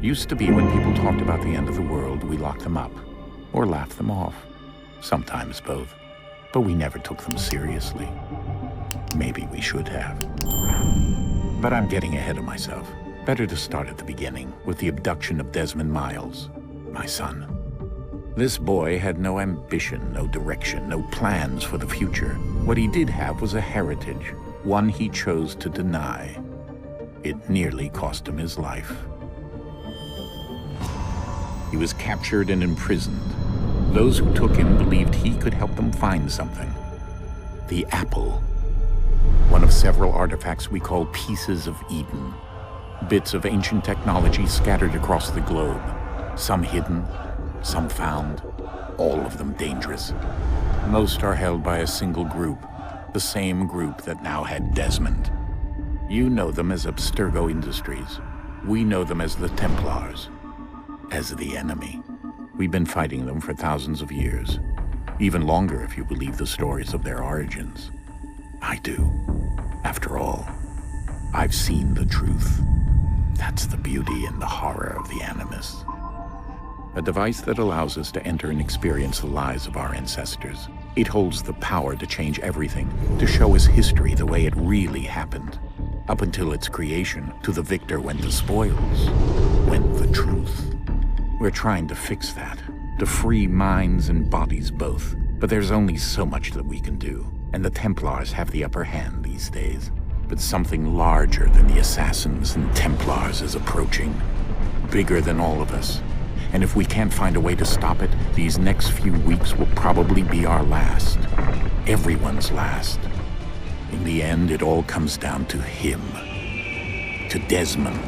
Used to be when people talked about the end of the world, we locked them up. Or laughed them off. Sometimes both. But we never took them seriously. Maybe we should have. But I'm getting ahead of myself. Better to start at the beginning, with the abduction of Desmond Miles, my son. This boy had no ambition, no direction, no plans for the future. What he did have was a heritage, one he chose to deny. It nearly cost him his life. He was captured and imprisoned. Those who took him believed he could help them find something. The apple. One of several artifacts we call pieces of Eden. Bits of ancient technology scattered across the globe. Some hidden, some found, all of them dangerous. Most are held by a single group, the same group that now had Desmond. You know them as Abstergo Industries. We know them as the Templars, as the enemy. We've been fighting them for thousands of years, even longer if you believe the stories of their origins. I do. After all, I've seen the truth. That's the beauty and the horror of the Animus. A device that allows us to enter and experience the lives of our ancestors. It holds the power to change everything, to show us history the way it really happened. Up until its creation, to the victor went the spoils, went the truth. We're trying to fix that, to free minds and bodies both. But there's only so much that we can do, and the Templars have the upper hand these days. But something larger than the Assassins and Templars is approaching, bigger than all of us. And if we can't find a way to stop it, these next few weeks will probably be our last. Everyone's last. In the end, it all comes down to him. To Desmond.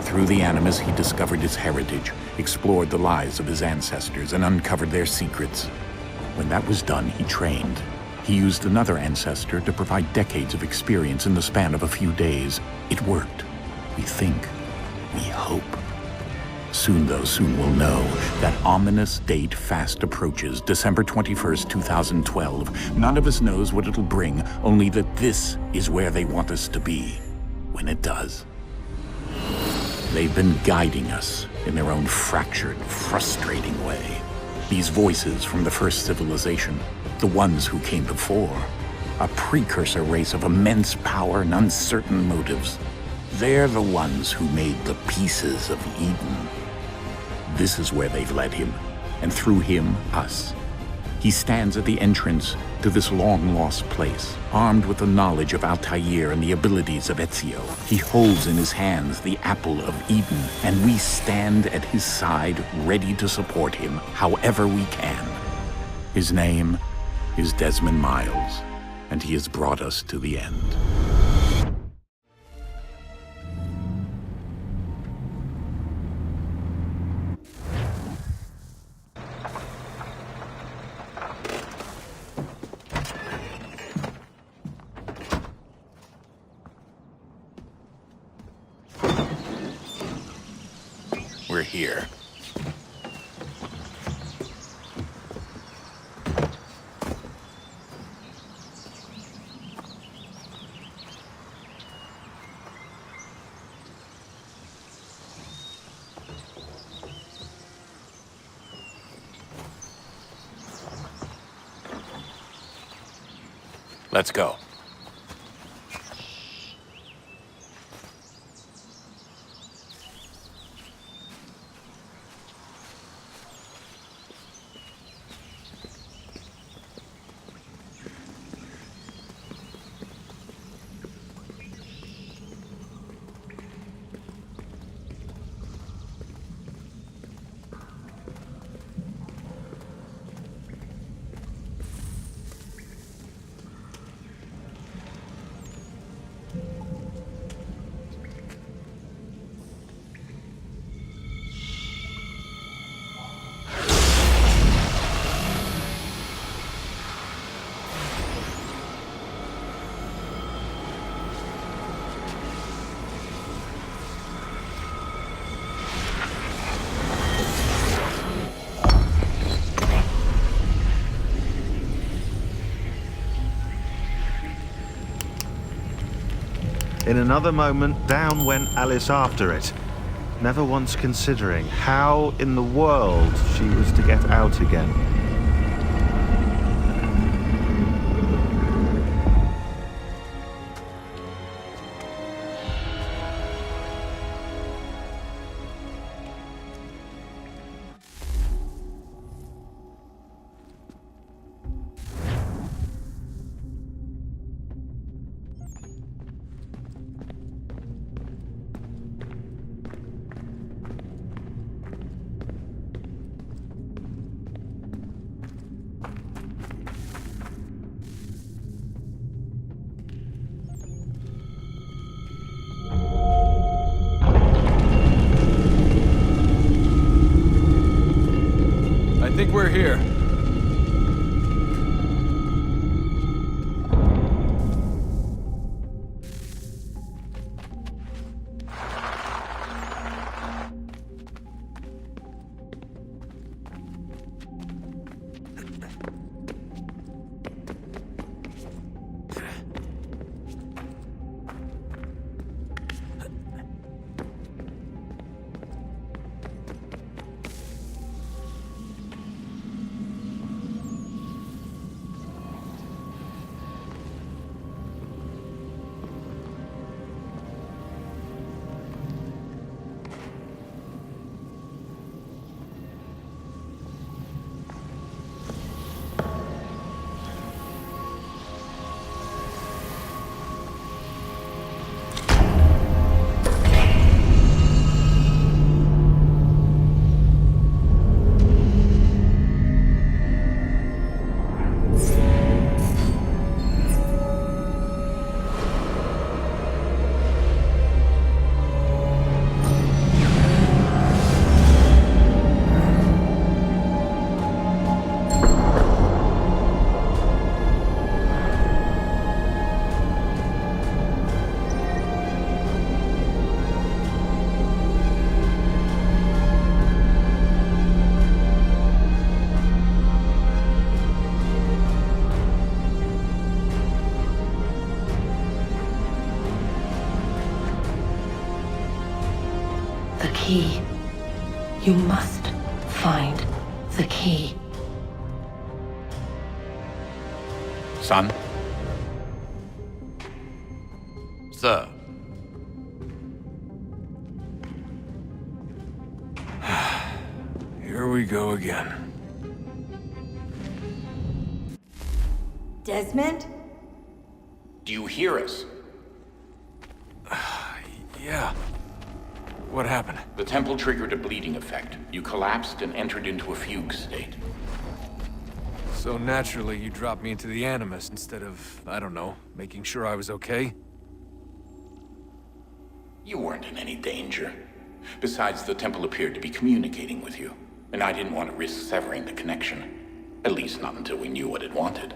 Through the Animus, he discovered his heritage, explored the lives of his ancestors, and uncovered their secrets. When that was done, he trained. He used another ancestor to provide decades of experience in the span of a few days. It worked. We think. We hope. Soon, though, soon we'll know. That ominous date fast approaches, December 21st, 2012. None of us knows what it'll bring, only that this is where they want us to be, when it does. They've been guiding us in their own fractured, frustrating way. These voices from the first civilization, the ones who came before, a precursor race of immense power and uncertain motives. They're the ones who made the pieces of Eden. This is where they've led him, and through him, us. He stands at the entrance to this long-lost place, armed with the knowledge of Altair and the abilities of Ezio. He holds in his hands the apple of Eden, and we stand at his side, ready to support him however we can. His name is Desmond Miles, and he has brought us to the end. We're here. Let's go. In another moment, down went Alice after it. never once considering how in the world she was to get out again. I think we're here. The key. You must find the key. Son? Sir. Here we go again. Desmond? Do you hear us? Yeah. What happened? The temple triggered a bleeding effect. You collapsed and entered into a fugue state. So naturally, you dropped me into the Animus instead of, I don't know, making sure I was okay? You weren't in any danger. Besides, the temple appeared to be communicating with you, and I didn't want to risk severing the connection. At least not until we knew what it wanted.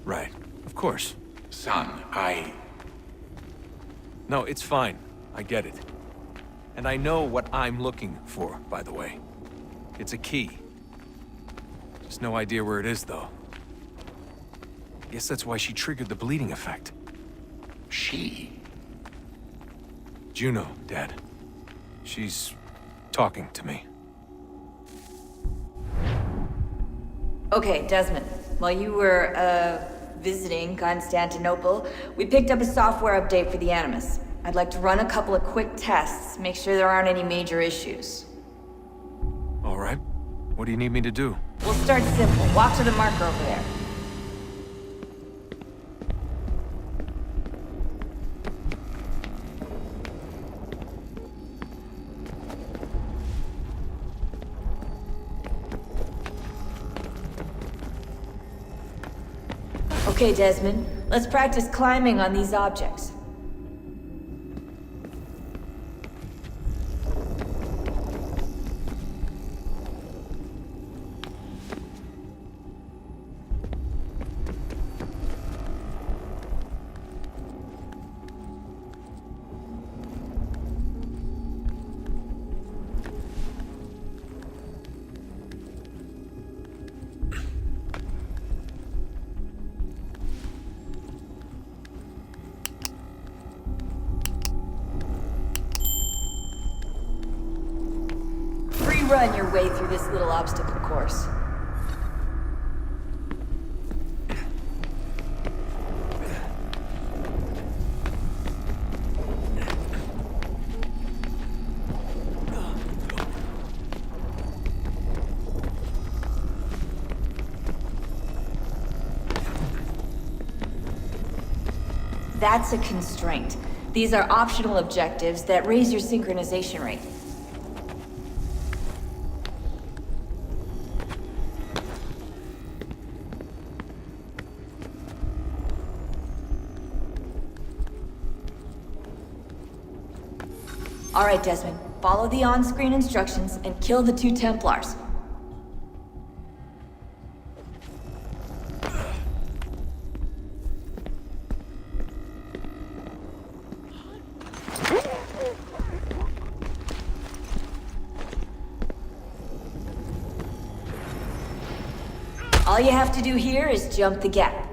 Right. Of course. Son, No, it's fine. I get it. And I know what I'm looking for, by the way. It's a key. Just no idea where it is, though. Guess that's why she triggered the bleeding effect. She? Juno, Dad. She's talking to me. Okay, Desmond. While you were, visiting Constantinople, we picked up a software update for the Animus. I'd like to run a couple of quick tests, make sure there aren't any major issues. All right. What do you need me to do? We'll start simple. Walk to the marker over there. Okay, Desmond. Let's practice climbing on these objects. run your way through this little obstacle course. That's a constraint. These are optional objectives that raise your synchronization rate. All right, Desmond. Follow the on-screen instructions and kill the 2 Templars. All you have to do here is jump the gap.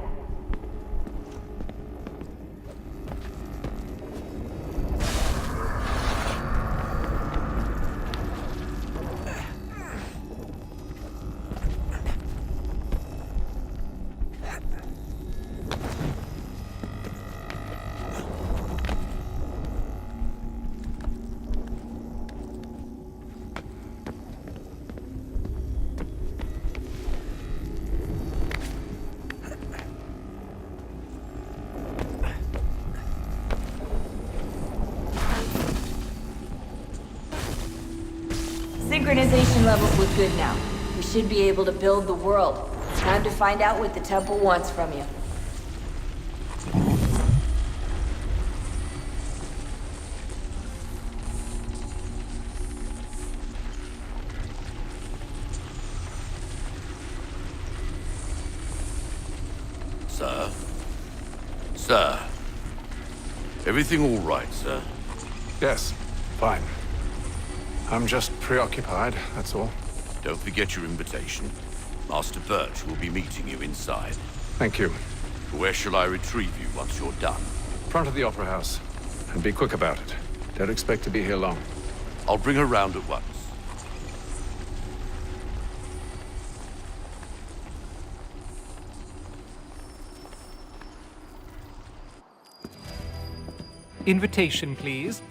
Synchronization levels look good now. We should be able to build the world. Time to find out what the temple wants from you. Sir? Sir? Everything all right, sir? Yes, fine. I'm just preoccupied, that's all. Don't forget your invitation. Master Birch will be meeting you inside. Thank you. Where shall I retrieve you once you're done? Front of the Opera House. And be quick about it. Don't expect to be here long. I'll bring her round at once. Invitation, please.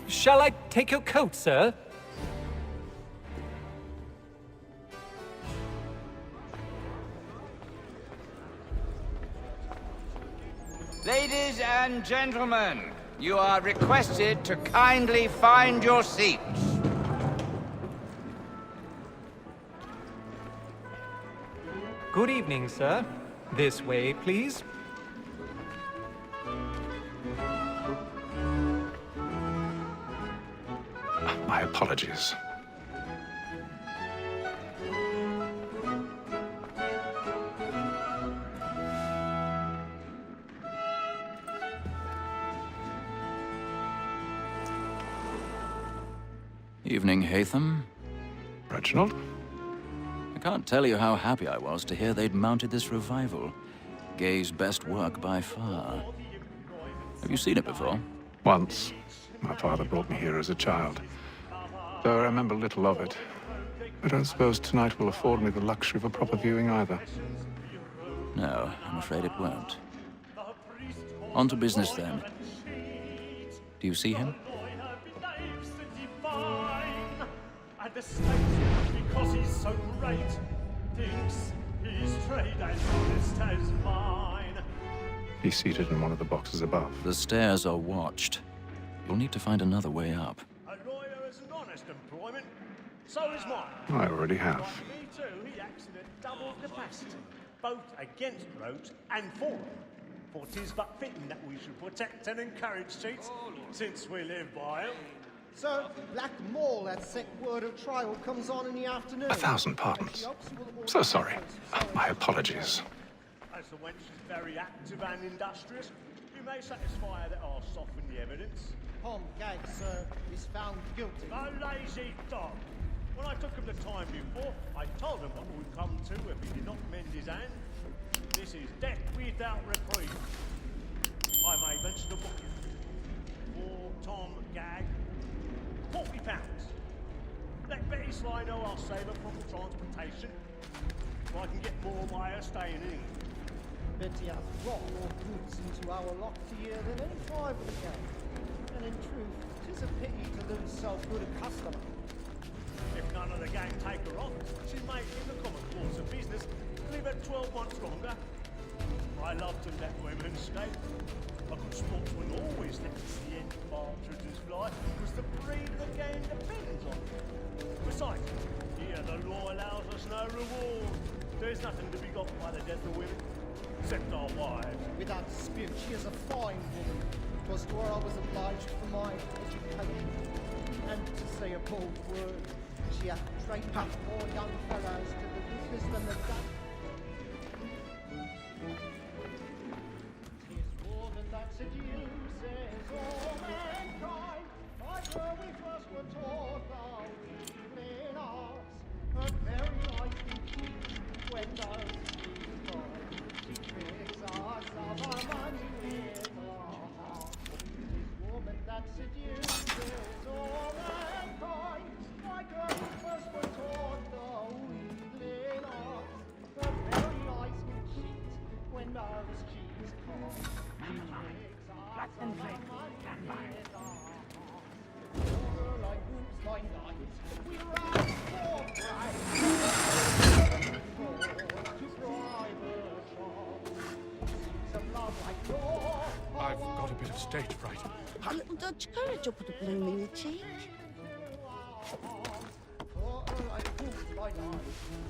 Shall I take your coat, sir? Ladies and gentlemen, you are requested to kindly find your seats. Good evening, sir. This way, please. My apologies. Evening, Hatham. Reginald? I can't tell you how happy I was to hear they'd mounted this revival. Gay's best work by far. Have you seen it before? Once. My father brought me here as a child. Though I remember little of it. I don't suppose tonight will afford me the luxury of a proper viewing either. No, I'm afraid it won't. On to business then. Do you see him? Because he's so great, thinks his trade as honest as mine. He's seated in one of the boxes above. The stairs are watched. You'll need to find another way up. A lawyer is an honest employment, so is mine. I already have. Like me too, he acts in a double capacity, both against rogues and for them. For 'tis but fitting that we should protect and encourage cheats, since we live by 'em. Sir, Black Mall at set word of trial comes on in the afternoon. 1,000 pardons. So sorry. My apologies. As the wench is very active and industrious, you may satisfy her that I'll soften the evidence. Tom Gag, sir, is found guilty. A lazy dog. When I took him the time before, I told him what would come to if he did not mend his hand. This is death without reprieve. I may mention the booking. For Tom Gag, £40. so I know I'll save her from the transportation. So I can get more by her staying in. Betty has brought more goods into our locked year than any five of the gang. And in truth, 'tis a pity to lose so good a customer. If none of the gang take her on, she may, in the common course of business, live at 12 months longer. I love to let women escape. A good sportsman always lets the end partridges fly, because the breed of the gang depends on it. Besides, here the law allows us no reward. There's nothing to be got by the death of women, except our wives. Without dispute, she is a fine woman. 'Twas to her I was obliged for my education. And to say a bold word, she hath trained up more young fellows to the business than the gun. 'Tis woman that seduces all mankind. Like her we first were taught our evening arts. Her very life we keep when those we find. She tricks us of our money with our heart. 'Tis woman that seduces all mankind. Like her we first were taught the weakling arts. Her very eyes can cheat when those cheats come. She tricks us of our money with our hearts. Over like groups by night, we ride for pride. I've got a bit of stage fright. A little Dutch courage will put a bloom in your cheek.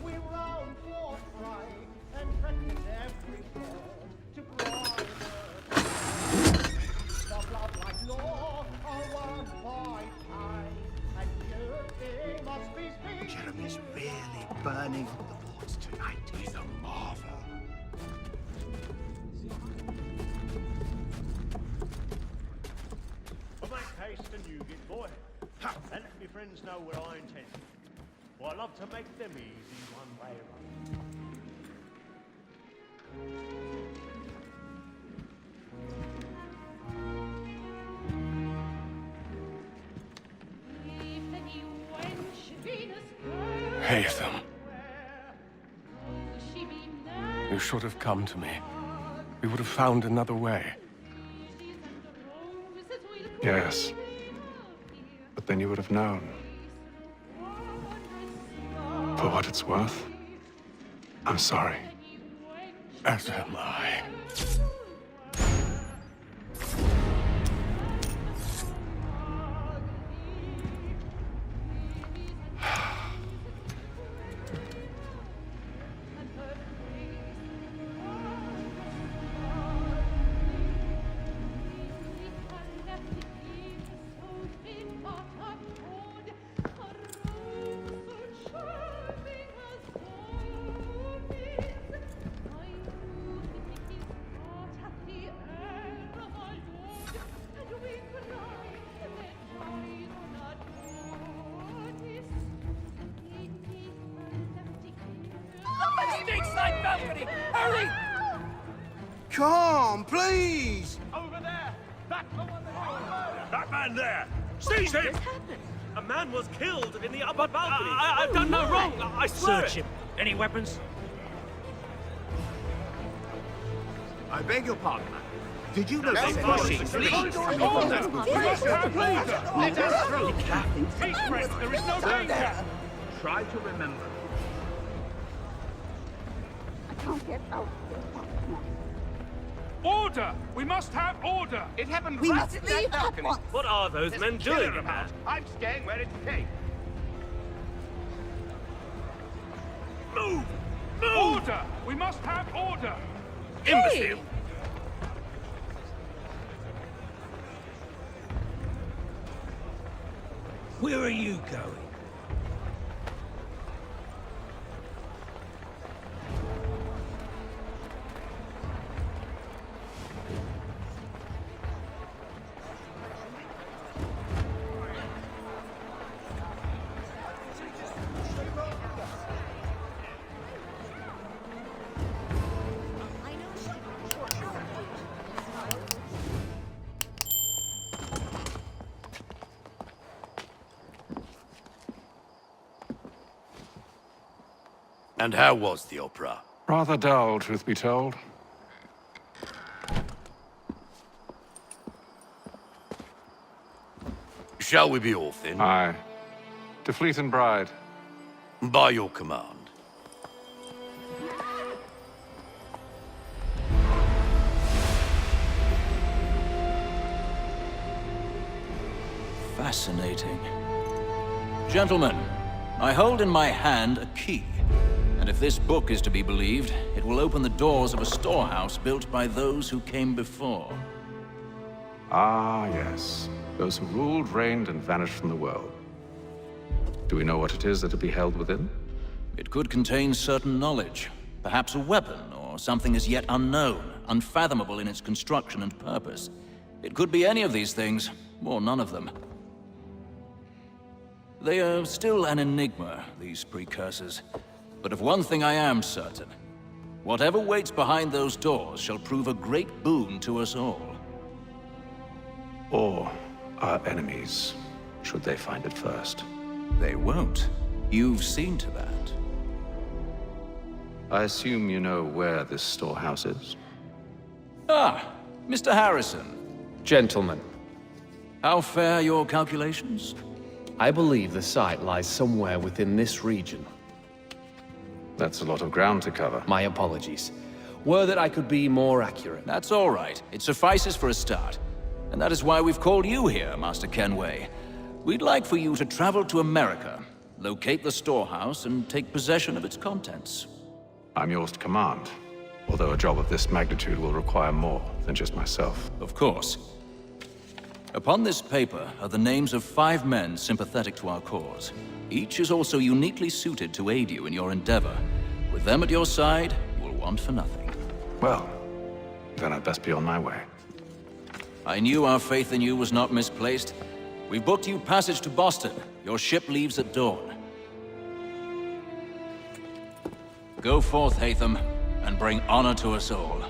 We roam for prey and threaten every word to bribe the blood like law, our by pay, and you must be speaking. Jeremy's really burning on the boards tonight. He's a marvel. But make haste and you get boy. And let me friends know where I intend. For I love to make them easy one way or other. Haytham. You should have come to me. We would have found another way. Yes. But then you would have known. For what it's worth, I'm sorry. As am I. Hurry! Come, please! Over there! That's the one that... That man there! Seize him! A man was killed in the upper balcony. I've done no wrong. I swear Search him. Any weapons? I beg your pardon, man. Did you know Please! that? Let us through! Peace, friends! There is no danger! Try to remember. Can't get out. Order! We must have order! It happened We right must in leave that at balcony. once. What are those There's men a killer doing? about. I'm staying where it's safe. Move! Move! Order! We must have order! Imbecile! Where are you going? And how was the opera? Rather dull, truth be told. Shall we be off then? Aye. To Fleet and Bride. By your command. Fascinating. Gentlemen, I hold in my hand a key. And if this book is to be believed, it will open the doors of a storehouse built by those who came before. Ah, yes. Those who ruled, reigned, and vanished from the world. Do we know what it is that will be held within? It could contain certain knowledge. Perhaps a weapon, or something as yet unknown, unfathomable in its construction and purpose. It could be any of these things, or none of them. They are still an enigma, these precursors. But of one thing I am certain. Whatever waits behind those doors shall prove a great boon to us all. Or our enemies, should they find it first. They won't. You've seen to that. I assume you know where this storehouse is? Ah, Mr. Harrison. Gentlemen, How fare your calculations? I believe the site lies somewhere within this region. That's a lot of ground to cover. My apologies. Were that I could be more accurate. That's all right. It suffices for a start. And that is why we've called you here, Master Kenway. We'd like for you to travel to America, locate the storehouse, and take possession of its contents. I'm yours to command, although a job of this magnitude will require more than just myself. Of course. Upon this paper are the names of 5 men sympathetic to our cause. Each is also uniquely suited to aid you in your endeavor. With them at your side, you will want for nothing. Well, then I'd best be on my way. I knew our faith in you was not misplaced. We've booked you passage to Boston. Your ship leaves at dawn. Go forth, Hatham, and bring honor to us all.